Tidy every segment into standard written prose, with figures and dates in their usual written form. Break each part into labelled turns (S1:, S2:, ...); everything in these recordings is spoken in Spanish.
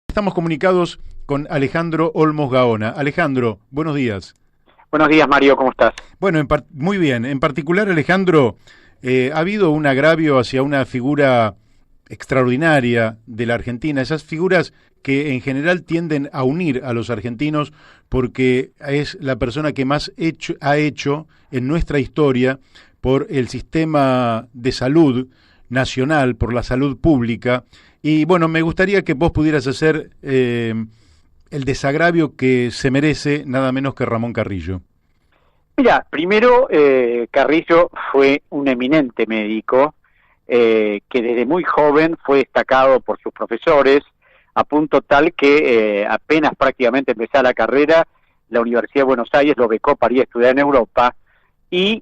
S1: Estamos comunicados con Alejandro Olmos Gaona. Alejandro, buenos días.
S2: Buenos días, Mario, ¿cómo estás?
S1: Bueno, muy bien. En particular, Alejandro, ha habido un agravio hacia una figura extraordinaria de la Argentina, esas figuras que en general tienden a unir a los argentinos porque es la persona que más ha hecho en nuestra historia por el sistema de salud nacional, por la salud pública. Y bueno, me gustaría que vos pudieras hacer el desagravio que se merece nada menos que Ramón Carrillo.
S2: Mira, primero, Carrillo fue un eminente médico que desde muy joven fue destacado por sus profesores, a punto tal que apenas prácticamente empezó la carrera, la Universidad de Buenos Aires lo becó para ir a estudiar en Europa, y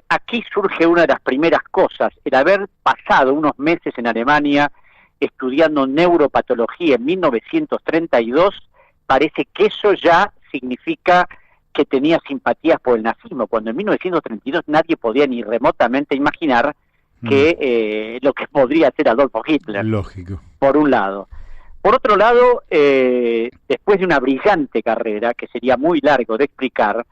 S2: aquí surge una de las primeras cosas, el haber pasado unos meses en Alemania estudiando neuropatología en 1932, parece que eso ya significa que tenía simpatías por el nazismo, cuando en 1932 nadie podía ni remotamente imaginar que lo que podría hacer Adolfo Hitler.
S1: Lógico.
S2: Por un lado. Por otro lado, después de una brillante carrera, que sería muy largo de explicar,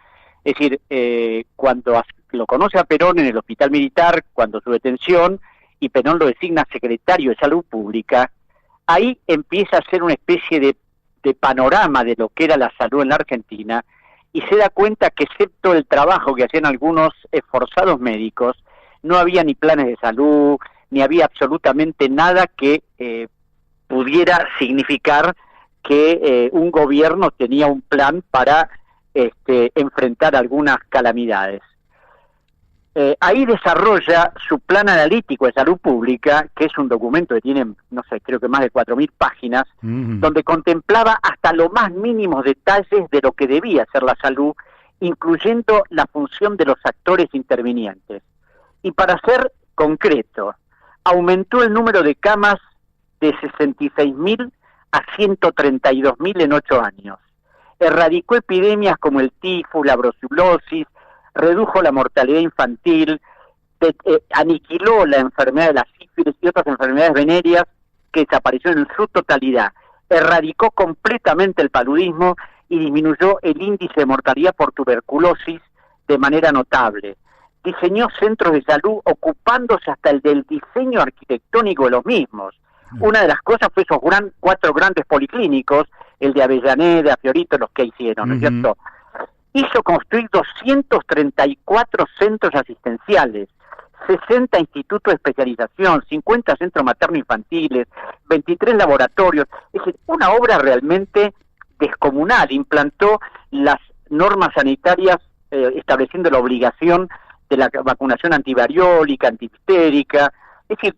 S2: es decir, cuando lo conoce a Perón en el hospital militar, cuando su detención, y Perón lo designa secretario de Salud Pública, ahí empieza a hacer una especie de panorama de lo que era la salud en la Argentina, y se da cuenta que excepto el trabajo que hacían algunos esforzados médicos, no había ni planes de salud, ni había absolutamente nada que pudiera significar que un gobierno tenía un plan para enfrentar algunas calamidades. Ahí desarrolla su plan analítico de salud pública, que es un documento que tiene, no sé, creo que más de 4.000 páginas, donde contemplaba hasta los más mínimos detalles de lo que debía ser la salud, incluyendo la función de los actores intervinientes. Y para ser concreto, aumentó el número de camas de 66.000 a 132.000 en 8 años. Erradicó epidemias como el tifus, la brucelosis, redujo la mortalidad infantil, aniquiló la enfermedad de la sífilis y otras enfermedades venéreas que desaparecieron en su totalidad, erradicó completamente el paludismo y disminuyó el índice de mortalidad por tuberculosis de manera notable. Diseñó centros de salud ocupándose hasta del diseño arquitectónico de los mismos. Una de las cosas fue esos 4 grandes policlínicos, el de Avellaneda, Fiorito, los que hicieron, ¿no es cierto? Hizo construir 234 centros asistenciales, 60 institutos de especialización, 50 centros materno-infantiles, 23 laboratorios. Es decir, una obra realmente descomunal. Implantó las normas sanitarias estableciendo la obligación de la vacunación antivariólica, antihistérica. Es decir,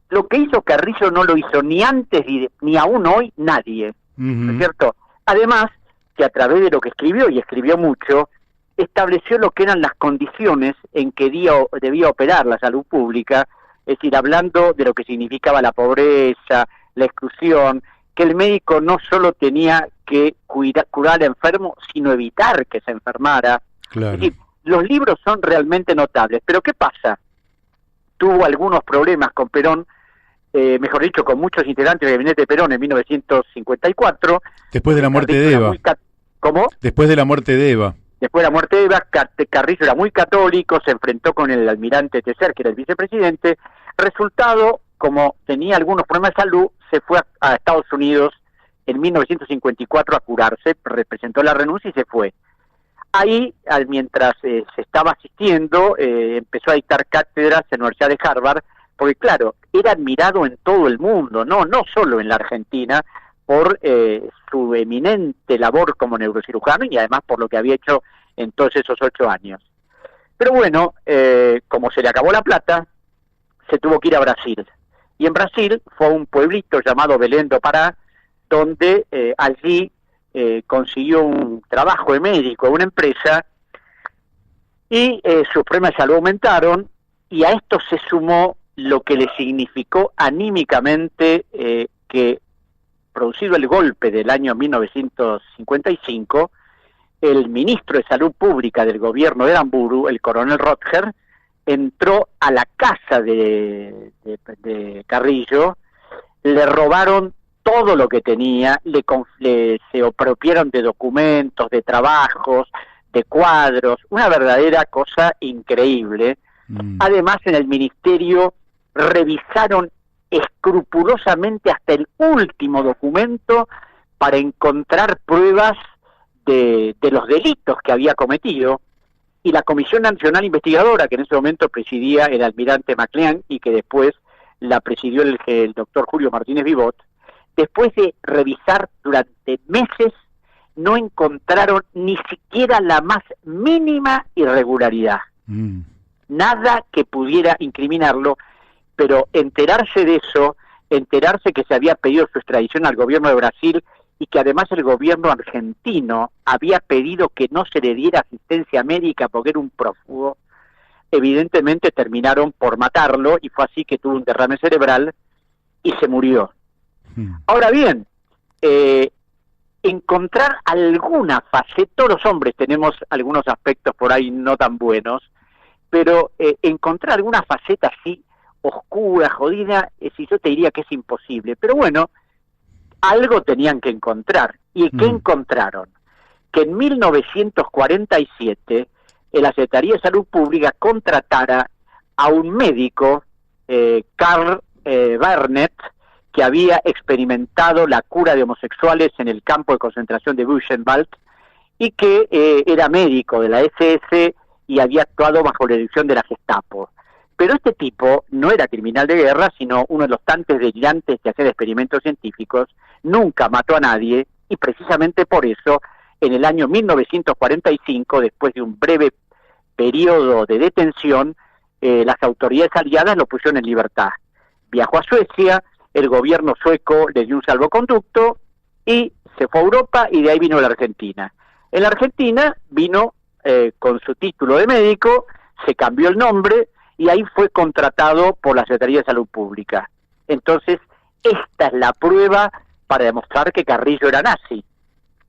S2: lo que hizo Carrillo no lo hizo ni antes ni aún hoy nadie, ¿no es cierto? Además, que a través de lo que escribió, y escribió mucho, estableció lo que eran las condiciones en que debía operar la salud pública, es decir, hablando de lo que significaba la pobreza, la exclusión, que el médico no solo tenía que curar al enfermo, sino evitar que se enfermara.
S1: Claro.
S2: Es decir, los libros son realmente notables, pero ¿qué pasa? Tuvo algunos problemas con Perón, mejor dicho, con muchos integrantes del gabinete de Perón en 1954.
S1: Después de la muerte de Eva.
S2: ¿Cómo?
S1: Después de la muerte de Eva.
S2: Después de la muerte de Eva, Carrillo era muy católico, se enfrentó con el almirante Tecer, que era el vicepresidente. Resultado, como tenía algunos problemas de salud, se fue a Estados Unidos en 1954 a curarse, presentó la renuncia y se fue. Ahí, mientras se estaba asistiendo, empezó a dictar cátedras en la Universidad de Harvard, porque claro, era admirado en todo el mundo, no solo en la Argentina, por su eminente labor como neurocirujano y además por lo que había hecho en todos esos 8 años. Pero bueno, como se le acabó la plata, se tuvo que ir a Brasil. Y en Brasil fue a un pueblito llamado Belém do Pará, donde allí consiguió un trabajo de médico en una empresa y sus problemas de salud aumentaron, y a esto se sumó lo que le significó anímicamente que, producido el golpe del año 1955, el ministro de Salud Pública del gobierno de Aramburu, el coronel Rotger, entró a la casa de Carrillo, le robaron todo lo que tenía, se apropiaron de documentos, de trabajos, de cuadros, una verdadera cosa increíble. Además, en el ministerio revisaron escrupulosamente hasta el último documento para encontrar pruebas de los delitos que había cometido, y la Comisión Nacional Investigadora, que en ese momento presidía el almirante McLean y que después la presidió el doctor Julio Martínez Vivot, después de revisar durante meses, no encontraron ni siquiera la más mínima irregularidad. Nada que pudiera incriminarlo, pero enterarse de eso, enterarse que se había pedido su extradición al gobierno de Brasil y que además el gobierno argentino había pedido que no se le diera asistencia médica porque era un prófugo, evidentemente terminaron por matarlo, y fue así que tuvo un derrame cerebral y se murió. Ahora bien, encontrar alguna faceta, todos los hombres tenemos algunos aspectos por ahí no tan buenos, pero encontrar alguna faceta así oscura, jodida, si yo te diría que es imposible. Pero bueno, algo tenían que encontrar. ¿Y qué encontraron? Que en 1947 la Secretaría de Salud Pública contratara a un médico, Karl Barnett, que había experimentado la cura de homosexuales en el campo de concentración de Buchenwald, y que era médico de la SS y había actuado bajo la dirección de la Gestapo. Pero este tipo no era criminal de guerra, sino uno de los tantos delirantes que hacían experimentos científicos, nunca mató a nadie, y precisamente por eso, en el año 1945, después de un breve periodo de detención, las autoridades aliadas lo pusieron en libertad. Viajó a Suecia, el gobierno sueco le dio un salvoconducto y se fue a Europa, y de ahí vino a la Argentina. En la Argentina vino con su título de médico, se cambió el nombre, y ahí fue contratado por la Secretaría de Salud Pública. Entonces, esta es la prueba para demostrar que Carrillo era nazi.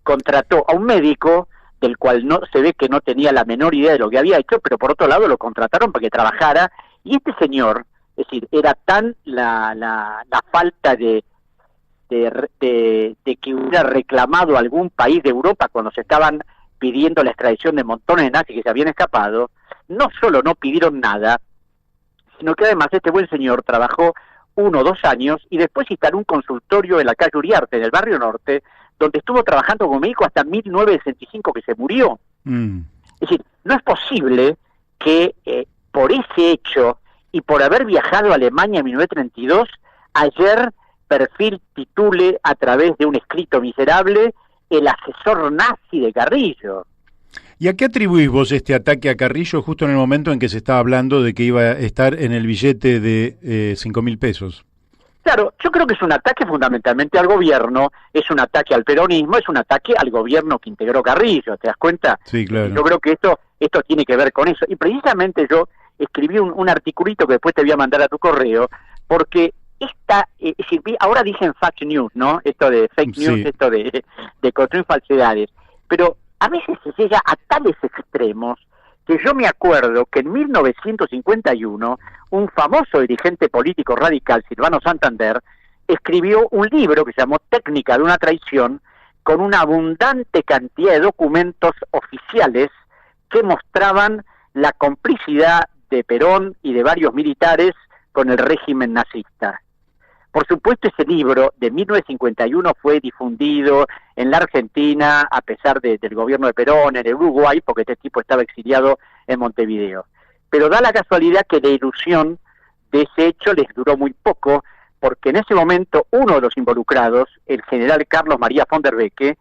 S2: Contrató a un médico del cual no se ve que no tenía la menor idea de lo que había hecho, pero por otro lado lo contrataron para que trabajara, y este señor, es decir, era tan la falta de que hubiera reclamado algún país de Europa cuando se estaban pidiendo la extradición de montones de nazis que se habían escapado, no solo no pidieron nada, sino que además este buen señor trabajó 1 o 2 años y después instaló un consultorio en la calle Uriarte, en el barrio norte, donde estuvo trabajando como médico hasta 1965, que se murió. Es decir, no es posible que por ese hecho y por haber viajado a Alemania en 1932, ayer Perfil titule a través de un escrito miserable el asesor nazi de Carrillo.
S1: ¿Y a qué atribuís vos este ataque a Carrillo justo en el momento en que se estaba hablando de que iba a estar en el billete de 5.000 pesos?
S2: Claro, yo creo que es un ataque fundamentalmente al gobierno, es un ataque al peronismo, es un ataque al gobierno que integró Carrillo, ¿te das cuenta?
S1: Sí, claro.
S2: Yo creo que esto tiene que ver con eso. Y precisamente yo escribí un articulito que después te voy a mandar a tu correo, porque ahora dicen fake news, ¿no? Esto de fake news, sí. Esto de construir falsedades. Pero a veces se llega a tales extremos que yo me acuerdo que en 1951 un famoso dirigente político radical, Silvano Santander, escribió un libro que se llamó Técnica de una traición, con una abundante cantidad de documentos oficiales que mostraban la complicidad de Perón y de varios militares con el régimen nazista. Por supuesto, ese libro de 1951 fue difundido en la Argentina a pesar del gobierno de Perón, en el Uruguay, porque este tipo estaba exiliado en Montevideo. Pero da la casualidad que la ilusión de ese hecho les duró muy poco, porque en ese momento uno de los involucrados, el general Carlos María von der Becke,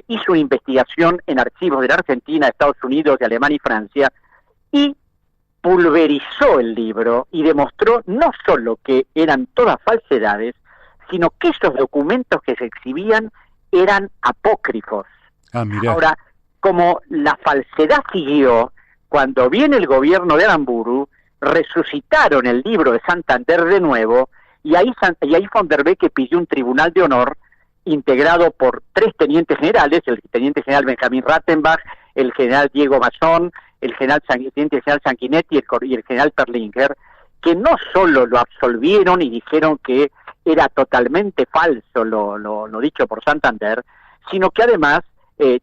S2: hizo una investigación en archivos de la Argentina, de Estados Unidos, de Alemania y Francia, y pulverizó el libro y demostró no solo que eran todas falsedades, sino que esos documentos que se exhibían eran apócrifos. Ahora, como la falsedad siguió, cuando viene el gobierno de Aramburu, resucitaron el libro de Santander de nuevo, y ahí von der Becke pidió un tribunal de honor integrado por 3 tenientes generales, el teniente general Benjamín Rattenbach, el general Diego Mazzón, el teniente general Sanguinetti y el general Perlinger, que no solo lo absolvieron y dijeron que era totalmente falso lo dicho por Santander, sino que además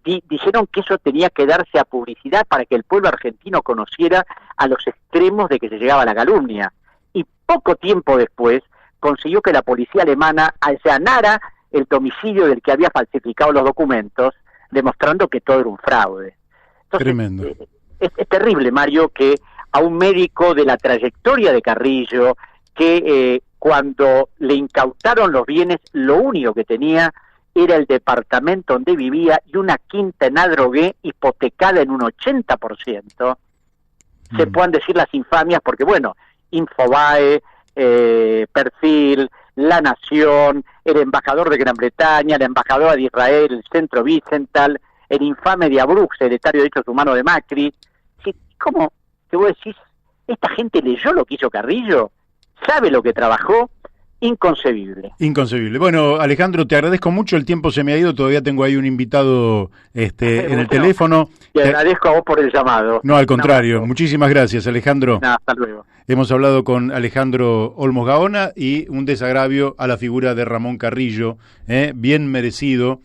S2: dijeron que eso tenía que darse a publicidad para que el pueblo argentino conociera a los extremos de que se llegaba a la calumnia. Y poco tiempo después consiguió que la policía alemana allanara el domicilio del que había falsificado los documentos, demostrando que todo era un fraude. Entonces,
S1: tremendo.
S2: Es terrible, Mario, que a un médico de la trayectoria de Carrillo, que cuando le incautaron los bienes, lo único que tenía era el departamento donde vivía y una quinta en Adrogué hipotecada en un 80%, se puedan decir las infamias, porque bueno, Infobae, Perfil, La Nación, el embajador de Gran Bretaña, la embajadora de Israel, el Centro Wiesenthal, el infame de Abrux, secretario de Derechos Humanos de Macri. ¿Cómo te voy a decir? ¿Esta gente leyó lo que hizo Carrillo? ¿Sabe lo que trabajó? Inconcebible.
S1: Inconcebible. Bueno, Alejandro, te agradezco mucho, el tiempo se me ha ido, todavía tengo ahí un invitado en el teléfono.
S2: Te agradezco a vos por el llamado.
S1: No, al contrario, muchísimas gracias, Alejandro.
S2: Hasta luego.
S1: Hemos hablado con Alejandro Olmos Gaona y un desagravio a la figura de Ramón Carrillo, bien merecido.